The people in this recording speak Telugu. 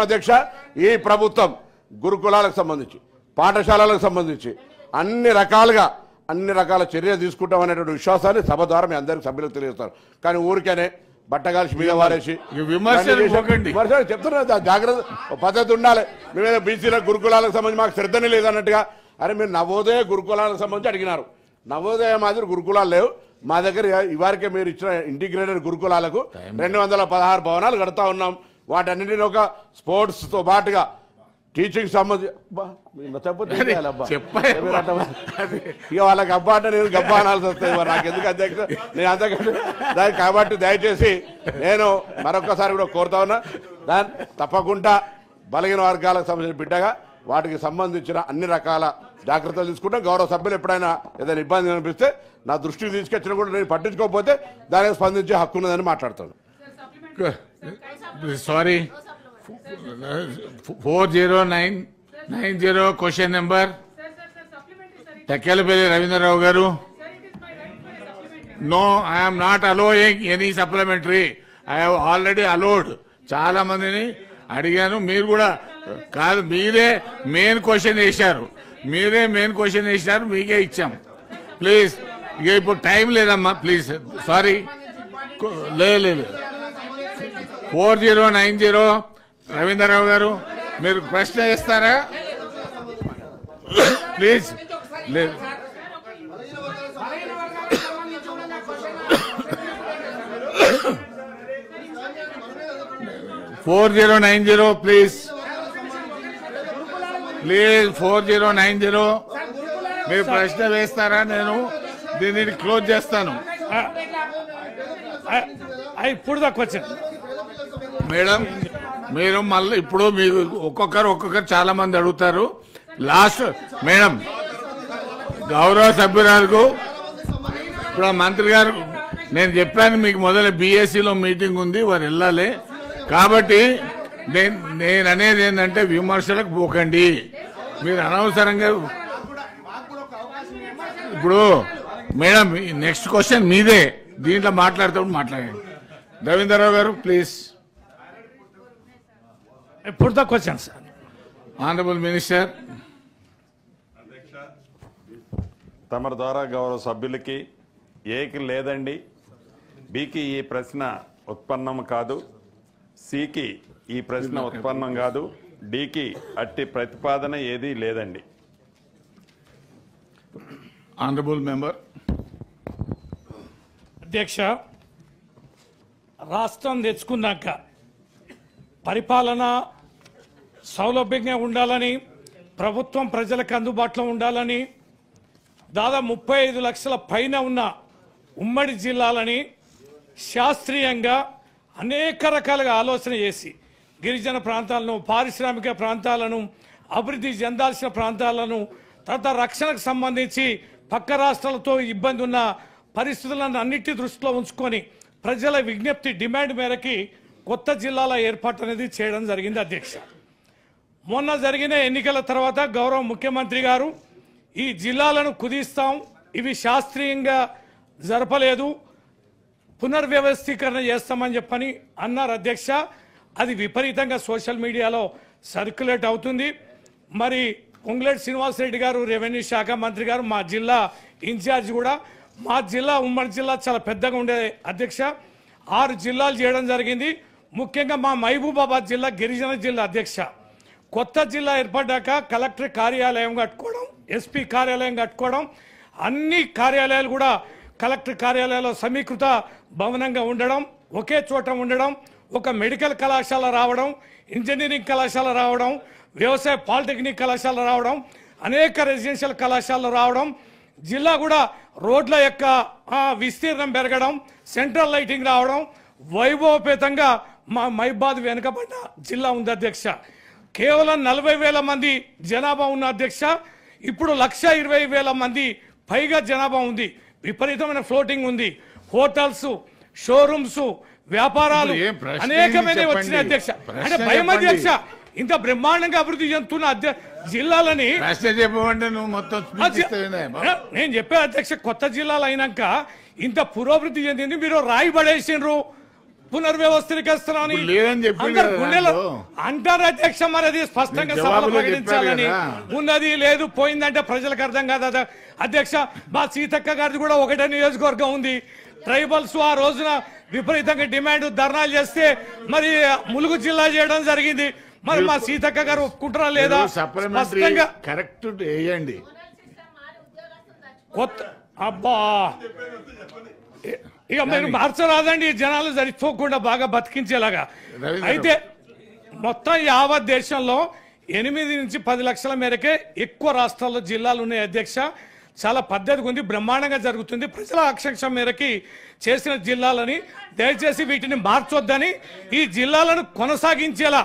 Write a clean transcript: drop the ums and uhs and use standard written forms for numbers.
అధ్యక్ష ఈ ప్రభుత్వం గురుకులాలకు సంబంధించి పాఠశాలలకు సంబంధించి అన్ని రకాల చర్య తీసుకుంటామనేటువంటి విశ్వాసాన్ని సభ ద్వారా మీ అందరికి సభ్యులకు తెలియజేస్తారు. కానీ ఊరికేనే బట్టగాల్సి మీద వారేసి చెప్తున్నా జాగ్రత్త పద్ధతి ఉండాలి. మేమేదో బీసీల గురుకులాలకు సంబంధించి మాకు శ్రద్ధనే లేదన్నట్టుగా అరే మీరు నవోదయ గురుకులాలకు సంబంధించి అడిగినారు. నవోదయ మాదిరి గురుకులాలు లేవు మా దగ్గర. ఇవారికే మీరు ఇచ్చిన ఇంటిగ్రేటెడ్ గురుకులాలకు 216 భవనాలు కడతా ఉన్నాం. వాటన్నిటిని ఒక స్పోర్ట్స్తో పాటుగా టీచింగ్ సంబంధించి ఇక వాళ్ళకి అబ్బా అంటే నేను గబ్బా అనాల్సి వస్తుంది. నాకు ఎందుకు అధ్యక్ష నేను అంతకంటే దానికి కాబట్టి దయచేసి నేను మరొకసారి కూడా కోరుతా ఉన్నా దాన్ని తప్పకుండా బలహీన వర్గాలకు సంబంధించిన బిడ్డగా వాటికి సంబంధించిన అన్ని రకాల జాగ్రత్తలు తీసుకుంటాం. గౌరవ సభ్యులు ఎప్పుడైనా ఏదైనా ఇబ్బంది అనిపిస్తే నా దృష్టికి తీసుకొచ్చినా కూడా నేను పట్టించుకోకపోతే దానికి స్పందించే హక్కు ఉన్నదని మాట్లాడుతాను. Sorry 4090 question number Tekkalapalli Ravindra Rao గారు. No, I'm not allowing any supplementary. I have already allowed. చాలా మందిని అడిగాను. మీరు కూడా కాదు, మీరే మెయిన్ క్వశ్చన్ వేశారు. మీకే ఇచ్చాం. ప్లీజ్ ఇక ఇప్పుడు టైం లేదమ్మా, ప్లీజ్. సారీ, లేదు 4090 రవీంద్రరావు గారు మీరు ప్రశ్న ఇస్తారా ప్లీజ్? లేదు 4090 ప్లీజ్ 4090 మీరు ప్రశ్న వేస్తారా? నేను దీనిని క్లోజ్ చేస్తాను. ఇప్పుడు దాకా వచ్చాను మేడం. మీరు మళ్ళీ ఇప్పుడు మీరు ఒక్కొక్కరు చాలా మంది అడుగుతారు. లాస్ట్ మేడం గౌరవ సభ్యురాలకు ఇప్పుడు మంత్రి గారు నేను చెప్పాను మీకు మొదలు బీఎస్సీలో మీటింగ్ ఉంది, వారు వెళ్ళాలి. కాబట్టి నేను అనేది ఏంటంటే విమర్శలకు పోకండి. మీరు అనవసరంగా ఇప్పుడు మేడం నెక్స్ట్ క్వశ్చన్ మీదే, దీంట్లో మాట్లాడుతూ మాట్లాడండి. రవీంద్రరావు గారు ప్లీజ్. ఇప్పుడు దాకా వచ్చాను సార్. Honourable minister. తమరి ద్వారా గౌరవ సభ్యులకి ఏకి లేదండి, బికి ఈ ప్రశ్న ఉత్పన్నం కాదు, సికి ఈ ప్రశ్న ఉత్పన్నం కాదు, డికి అట్టి ప్రతిపాదన ఏదీ లేదండి. Honourable member. అధ్యక్ష, రాష్ట్రం తెచ్చుకున్నాక పరిపాలన సౌలభ్యంగా ఉండాలని, ప్రభుత్వం ప్రజలకు అందుబాటులో ఉండాలని, దాదాపు 35 లక్షల పైన ఉన్న ఉమ్మడి జిల్లాలని శాస్త్రీయంగా అనేక రకాలుగా ఆలోచన చేసి గిరిజన ప్రాంతాలను, పారిశ్రామిక ప్రాంతాలను, అభివృద్ధి చెందాల్సిన ప్రాంతాలను, తర్వాత రక్షణకు సంబంధించి పక్క రాష్ట్రాలతో ఇబ్బంది ఉన్న పరిస్థితులను అన్నిటి దృష్టిలో ఉంచుకొని ప్రజల విజ్ఞప్తి డిమాండ్ మేరకి కొత్త జిల్లాల ఏర్పాటు అనేది చేయడం జరిగింది. అధ్యక్ష, మొన్న జరిగిన ఎన్నికల తర్వాత గౌరవ ముఖ్యమంత్రి గారు ఈ జిల్లాలను కుదిస్తాం, ఇవి శాస్త్రీయంగా జరపలేదు, పునర్వ్యవస్థీకరణ చేస్తామని చెప్పని అన్నారు. అధ్యక్ష, అది విపరీతంగా సోషల్ మీడియాలో సర్క్యులేట్ అవుతుంది. మరి పొంగులేటి శ్రీనివాసరెడ్డి గారు రెవెన్యూ శాఖ మంత్రి గారు, మా జిల్లా ఇన్ఛార్జ్ కూడా, మా జిల్లా ఉమ్మడి జిల్లా చాలా పెద్దగా ఉండే అధ్యక్ష, 6 జిల్లాలు చేయడం జరిగింది. ముఖ్యంగా మా మహబూబాబాద్ జిల్లా గిరిజన జిల్లా. అధ్యక్ష, కొత్త జిల్లా ఏర్పడ్డాక కలెక్టర్ కార్యాలయం కట్టుకోవడం, ఎస్పీ కార్యాలయం కట్టుకోవడం, అన్ని కార్యాలయాలు కూడా కలెక్టర్ కార్యాలయాల్లో సమీకృత భవనంగా ఉండడం, ఒకే చోట ఉండడం, ఒక మెడికల్ కళాశాల రావడం, ఇంజనీరింగ్ కళాశాల రావడం, వ్యవసాయ పాలిటెక్నిక్ కళాశాల రావడం, అనేక రెసిడెన్షియల్ కళాశాలలు రావడం, జిల్లా కూడా రోడ్ల యొక్క విస్తీర్ణం పెరగడం, సెంట్రల్ లైటింగ్ రావడం, వైభవపేతంగా మా మహబూబాబాద్ వెనుకబడ్డ జిల్లా ఉంది. అధ్యక్ష, కేవలం 40,000 మంది జనాభా ఉన్న అధ్యక్ష, ఇప్పుడు 1,20,000 మంది పైగా జనాభా ఉంది. విపరీతమైన ఫ్లోటింగ్ ఉంది. హోటల్స్, షోరూమ్స్, వ్యాపారాలు అనేకమైన వచ్చినాయి. అధ్యక్ష, అంటే భయం అధ్యక్ష, ఇంత బ్రహ్మాండంగా అభివృద్ధి చెందుతున్న జిల్లాలని నేను చెప్పే అధ్యక్ష, కొత్త జిల్లాలు అయినాక ఇంత పురోభివృద్ధి చెందింది, మీరు రాయి పడేసిండ్రు. పునర్వ్యవస్థీకరిస్తున్నామని ఇప్పుడు లేదని చెప్పిండు అందరు కదా గుండెలో దాంట్లో. అంటారు అధ్యక్ష. మరి అది స్పష్టంగా నేను సభలో జవాబులో ప్రకటించాలని చెప్పాను కదా. ఉన్నది లేదు పోయిందంటే ప్రజలకు అర్థం కాదు అధ్యక్ష. మా సీతక్క గారిది కూడా ఒకటే నియోజకవర్గం ఉంది. ట్రైబల్స్ ఆ రోజున విపరీతంగా డిమాండ్ ధర్నాలు చేస్తే మరి ములుగు జిల్లా చేయడం జరిగింది. మరి మా సీతక్క గారు ఒప్పుకుంటారా లేదా? సప్లిమెంటరీ స్పష్టంగా కరెక్ట్ వేయండి. కొత్త అబ్బా ఇక మీరు మార్చరాదండి, జనాలు సరిపోకుండా బాగా బతికించేలాగా. రవీంద్ర అయితే మొత్తం యావత్ దేశంలో 8 నుంచి 10 లక్షల మేరకే ఎక్కువ రాష్ట్రాల్లో జిల్లాలు ఉన్నాయి అధ్యక్ష. చాలా పద్ధతిగా ఉంది, బ్రహ్మాండంగా జరుగుతుంది. ప్రజల ఆకాంక్ష మేరకి చేసిన జిల్లాలని దయచేసి వీటిని మార్చొద్దని, ఈ జిల్లాలను కొనసాగించేలా